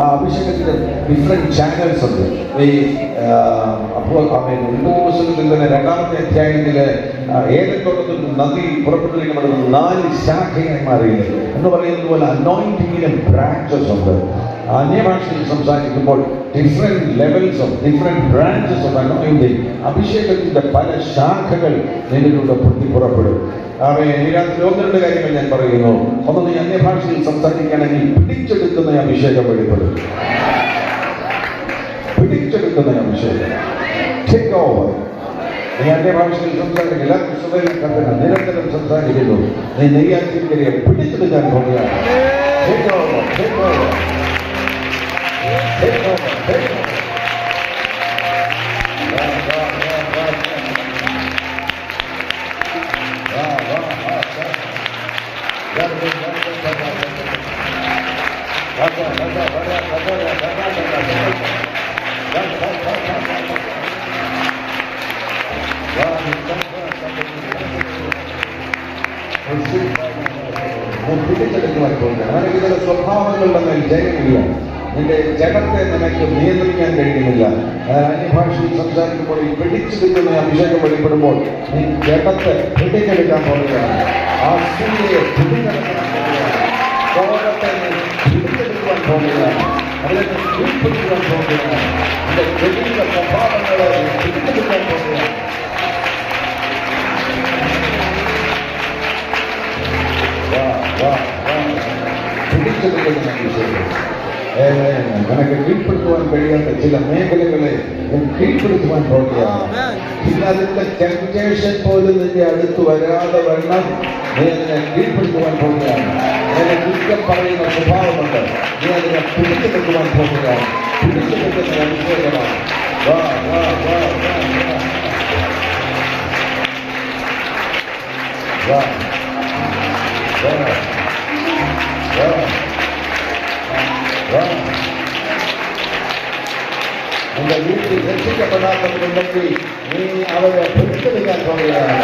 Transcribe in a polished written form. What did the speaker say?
ആ അഭിഷേകത്തിന്റെ different channels ഉണ്ട്. ഈ അപ്പോൾ പുസ്തകത്തിൽ തന്നെ 2-ാമത്തെ അധ്യായത്തില് ഏതൊക്കെ തോട്ടത്തിൽ നദി പുറപ്പെട്ടിരിക്കുന്നത് 4 ശാഖയായി മാറിയത് എന്ന് പറയുന്നത് പോലെ അനോയിന്റിങ്ങിലും ബ്രാഞ്ചസ് ഉണ്ട്. അന്യഭാഷയിൽ സംസാരിക്കുമ്പോൾ different levels of different branches of anointing, അഭിഷേകത്തിന്റെ പല ശാഖകൾ നിന്നിലൂടെ പുറപ്പെടും. ഇതിനകത്ത് 1-2 കാര്യങ്ങൾ ഞാൻ പറയുന്നു. ഒന്ന്, നീ അന്യഭാഷയിൽ സംസാരിക്കുകയാണെങ്കിൽ പിടിച്ചെടുക്കുന്ന അഭിഷേകം വെളിപ്പെടും. പിടിച്ചെടുക്കുന്ന അഭിഷേകം ടേക്ക് ഓവർ. നീ അന്യഭാഷയിൽ സംസാരിക്കില്ല, നിരന്തരം സംസാരിക്കുന്നു, നീ നെയ്യാറ്റിൻകരയെ പിടിച്ചെടുക്കാൻ പോവുകയാണ്. Take over, take over, take over, take over. പിടിച്ചെടുക്കുവാൻ പോകുന്നത് നിനക്ക് ചില സ്വഭാവങ്ങളുടെ മേൽ ജയമില്ല. നിന്റെ ജഡത്തെ നിനക്ക് നിയന്ത്രിക്കാൻ കഴിയുന്നില്ല. അന്യഭാഷയിൽ സംസാരിക്കുമ്പോൾ ഈ പിടിച്ചെടുക്കുന്ന അഭിഷേകം വെളിപ്പെടുമ്പോൾ നീ ജഡത്തെ പിടിച്ചെടുക്കാൻ പോവുകയാണ്. ആ സ്ത്രീയെ പിടിച്ചെടുക്കാൻ പോവുകയാണ്. കോപത്തെ പിടിച്ചെടുക്കുവാൻ പോവുകയാണ്. അതിലേക്ക് കീഴ്പ്പെടുത്തുവാൻ പോവുകയാണ്. നിന്റെ ജഡീക സ്വഭാവങ്ങളെ പിടിച്ചെടുക്കാൻ പോവുകയാണ്. പിടിച്ചെടുക്കുന്ന അഭിഷേകം നിനക്ക് കീഴ്പ്പെടുത്തുവാൻ കഴിയാത്ത ചില മേഖലകളെ കീഴ്പ്പെടുത്തുവാൻ പോവുകയാണ്. പിന്നെ അതിന്റെ ടെംപ്റ്റേഷൻ പോലും നിന്റെ അടുത്ത് വരാതെ വണ്ണം നീ അതിനെ കീഴ്പ്പെടുത്തുവാൻ പോവുകയാണ്. അതിനെ കുറ്റം പറയുന്ന സ്വഭാവമുണ്ട്, നീ അതിനെ പിടിച്ചെടുക്കുവാൻ പോവുകയാണ്. പിടിച്ചെടുക്കുന്ന അഭിഷേകമാണ്. വാ വാ വാ വാ വാ. നിന്റെ വീട്ടിൽ രക്ഷിക്കപ്പെടാത്തവരുണ്ടെങ്കിൽ നീ അവരെ പിടിച്ചെടുക്കാൻ പോവുകയാണ്.